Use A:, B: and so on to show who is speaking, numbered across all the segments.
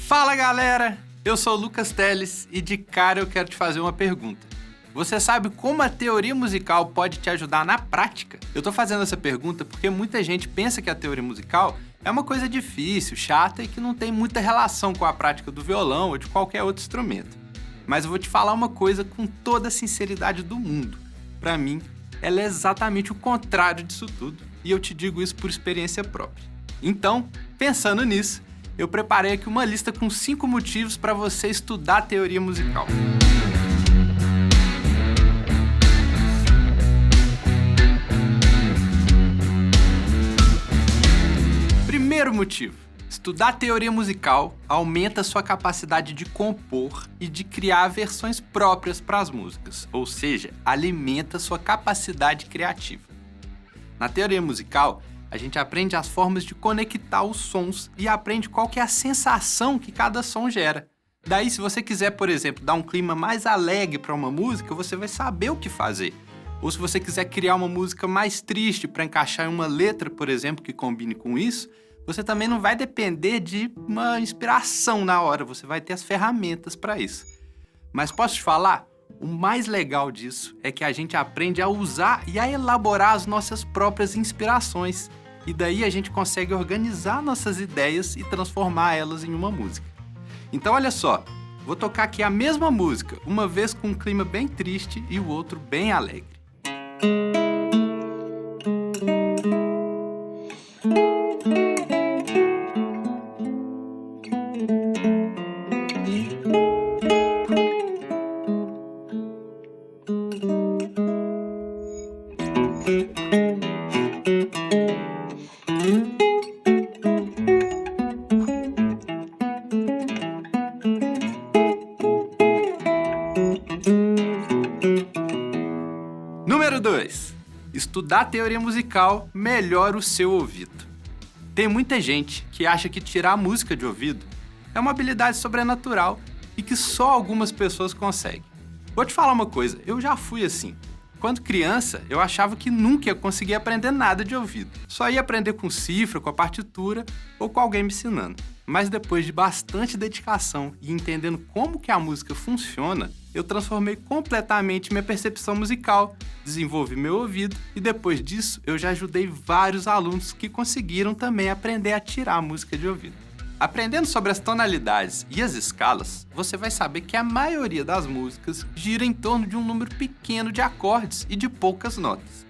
A: Fala galera, eu sou o Lucas Teles e de cara eu quero te fazer uma pergunta. Você sabe como a teoria musical pode te ajudar na prática? Eu tô fazendo essa pergunta porque muita gente pensa que a teoria musical é uma coisa difícil, chata e que não tem muita relação com a prática do violão ou de qualquer outro instrumento. Mas eu vou te falar uma coisa com toda a sinceridade do mundo. Pra mim, ela é exatamente o contrário disso tudo e eu te digo isso por experiência própria. Então, pensando nisso, eu preparei aqui uma lista com 5 motivos para você estudar teoria musical. Primeiro motivo: estudar teoria musical aumenta sua capacidade de compor e de criar versões próprias para as músicas, ou seja, alimenta sua capacidade criativa. Na teoria musical, a gente aprende as formas de conectar os sons e aprende qual que é a sensação que cada som gera. Daí, se você quiser, por exemplo, dar um clima mais alegre para uma música, você vai saber o que fazer. Ou se você quiser criar uma música mais triste para encaixar em uma letra, por exemplo, que combine com isso, você também não vai depender de uma inspiração na hora, você vai ter as ferramentas para isso. Mas posso te falar? O mais legal disso é que a gente aprende a usar e a elaborar as nossas próprias inspirações. E daí a gente consegue organizar nossas ideias e transformar elas em uma música. Então olha só, vou tocar aqui a mesma música, uma vez com um clima bem triste e o outro bem alegre. Número 2. Estudar teoria musical melhora o seu ouvido. Tem muita gente que acha que tirar a música de ouvido é uma habilidade sobrenatural e que só algumas pessoas conseguem. Vou te falar uma coisa, eu já fui assim. Quando criança, eu achava que nunca ia conseguir aprender nada de ouvido. Só ia aprender com cifra, com a partitura ou com alguém me ensinando. Mas depois de bastante dedicação e entendendo como que a música funciona, eu transformei completamente minha percepção musical, desenvolvi meu ouvido e depois disso eu já ajudei vários alunos que conseguiram também aprender a tirar a música de ouvido. Aprendendo sobre as tonalidades e as escalas, você vai saber que a maioria das músicas gira em torno de um número pequeno de acordes e de poucas notas.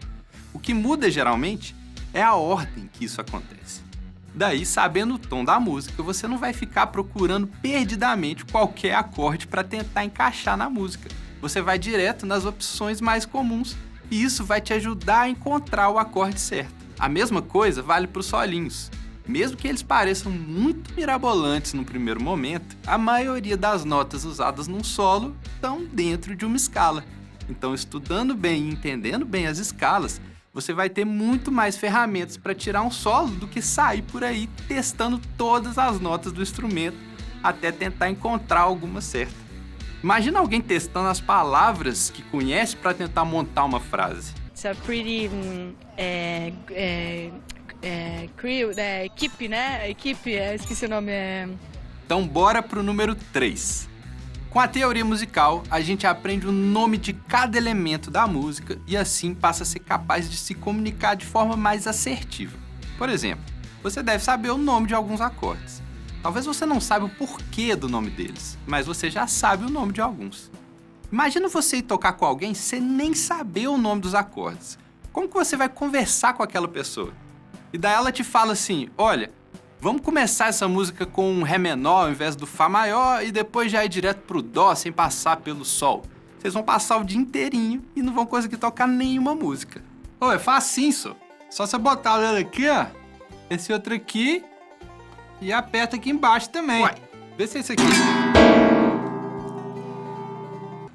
A: O que muda geralmente é a ordem que isso acontece. Daí, sabendo o tom da música, você não vai ficar procurando perdidamente qualquer acorde para tentar encaixar na música. Você vai direto nas opções mais comuns e isso vai te ajudar a encontrar o acorde certo. A mesma coisa vale para os solinhos. Mesmo que eles pareçam muito mirabolantes no primeiro momento, a maioria das notas usadas num solo estão dentro de uma escala. Então, estudando bem e entendendo bem as escalas, você vai ter muito mais ferramentas para tirar um solo do que sair por aí testando todas as notas do instrumento até tentar encontrar alguma certa. Imagina alguém testando as palavras que conhece para tentar montar uma frase.
B: It's a pretty equipe, né? Equipe, esqueci o nome.
A: Então bora pro número 3. Com a teoria musical, a gente aprende o nome de cada elemento da música e assim passa a ser capaz de se comunicar de forma mais assertiva. Por exemplo, você deve saber o nome de alguns acordes. Talvez você não saiba o porquê do nome deles, mas você já sabe o nome de alguns. Imagina você ir tocar com alguém sem nem saber o nome dos acordes. Como que você vai conversar com aquela pessoa? E daí ela te fala assim, olha, vamos começar essa música com um Ré menor ao invés do Fá maior e depois já ir direto pro Dó sem passar pelo Sol. Vocês vão passar o dia inteirinho e não vão conseguir tocar nenhuma música. Ô, é facinho, só você botar o dedo aqui, ó, esse outro aqui e aperta aqui embaixo também. Ué, vê se é esse aqui.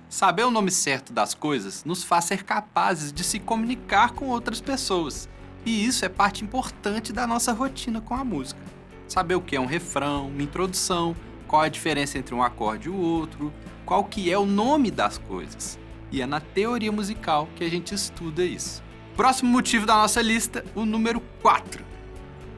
A: Saber o nome certo das coisas nos faz ser capazes de se comunicar com outras pessoas. E isso é parte importante da nossa rotina com a música. Saber o que é um refrão, uma introdução, qual é a diferença entre um acorde e o outro, qual que é o nome das coisas. E é na teoria musical que a gente estuda isso. Próximo motivo da nossa lista, o número 4.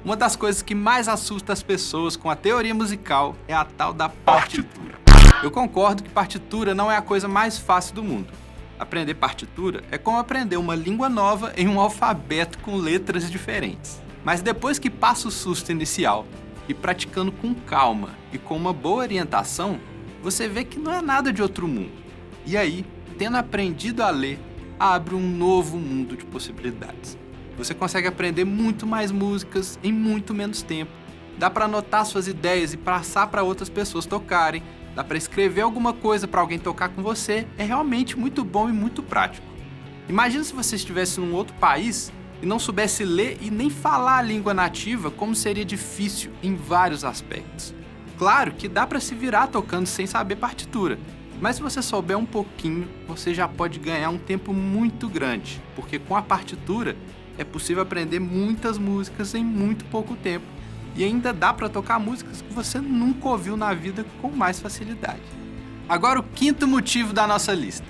A: Uma das coisas que mais assusta as pessoas com a teoria musical é a tal da partitura. Eu concordo que partitura não é a coisa mais fácil do mundo. Aprender partitura é como aprender uma língua nova em um alfabeto com letras diferentes. Mas depois que passa o susto inicial e praticando com calma e com uma boa orientação, você vê que não é nada de outro mundo. E aí, tendo aprendido a ler, abre um novo mundo de possibilidades. Você consegue aprender muito mais músicas em muito menos tempo. Dá para anotar suas ideias e passar para outras pessoas tocarem. Dá para escrever alguma coisa para alguém tocar com você. É realmente muito bom e muito prático. Imagina se você estivesse num outro país e não soubesse ler e nem falar a língua nativa, como seria difícil em vários aspectos. Claro que dá para se virar tocando sem saber partitura, mas se você souber um pouquinho, você já pode ganhar um tempo muito grande, porque com a partitura é possível aprender muitas músicas em muito pouco tempo e ainda dá para tocar músicas que você nunca ouviu na vida com mais facilidade. Agora o quinto motivo da nossa lista.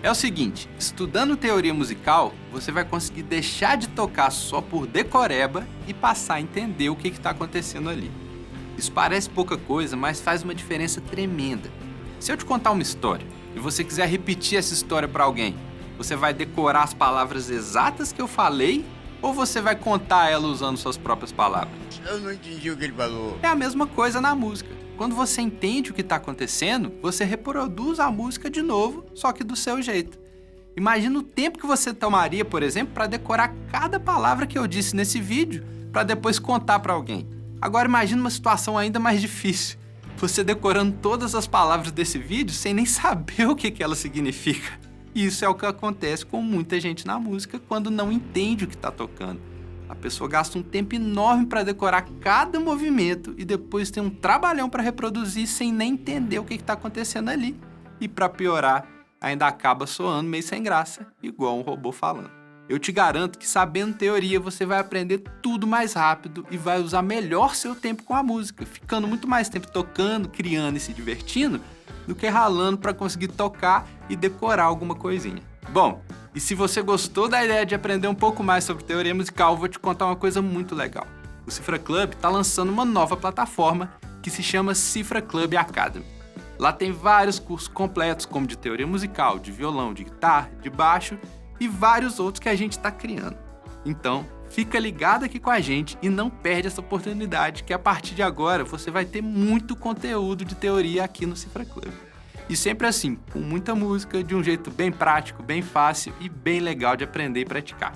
A: É o seguinte, estudando teoria musical, você vai conseguir deixar de tocar só por decoreba e passar a entender o que está acontecendo ali. Isso parece pouca coisa, mas faz uma diferença tremenda. Se eu te contar uma história e você quiser repetir essa história para alguém, você vai decorar as palavras exatas que eu falei ou você vai contar ela usando suas próprias palavras?
C: Eu não entendi o que ele falou.
A: É a mesma coisa na música. Quando você entende o que está acontecendo, você reproduz a música de novo, só que do seu jeito. Imagina o tempo que você tomaria, por exemplo, para decorar cada palavra que eu disse nesse vídeo, para depois contar para alguém. Agora imagina uma situação ainda mais difícil. Você decorando todas as palavras desse vídeo sem nem saber o que elas significam. E isso é o que acontece com muita gente na música quando não entende o que está tocando. A pessoa gasta um tempo enorme para decorar cada movimento e depois tem um trabalhão para reproduzir sem nem entender o que está acontecendo ali. E para piorar, ainda acaba soando meio sem graça, igual um robô falando. Eu te garanto que sabendo teoria você vai aprender tudo mais rápido e vai usar melhor seu tempo com a música, ficando muito mais tempo tocando, criando e se divertindo do que ralando para conseguir tocar e decorar alguma coisinha. Bom, e se você gostou da ideia de aprender um pouco mais sobre teoria musical, vou te contar uma coisa muito legal. O Cifra Club está lançando uma nova plataforma que se chama Cifra Club Academy. Lá tem vários cursos completos, como de teoria musical, de violão, de guitarra, de baixo e vários outros que a gente está criando. Então, fica ligado aqui com a gente e não perde essa oportunidade, que a partir de agora você vai ter muito conteúdo de teoria aqui no Cifra Club. E sempre assim, com muita música, de um jeito bem prático, bem fácil e bem legal de aprender e praticar.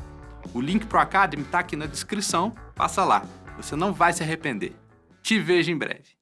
A: O link pro Academy tá aqui na descrição, passa lá, você não vai se arrepender. Te vejo em breve.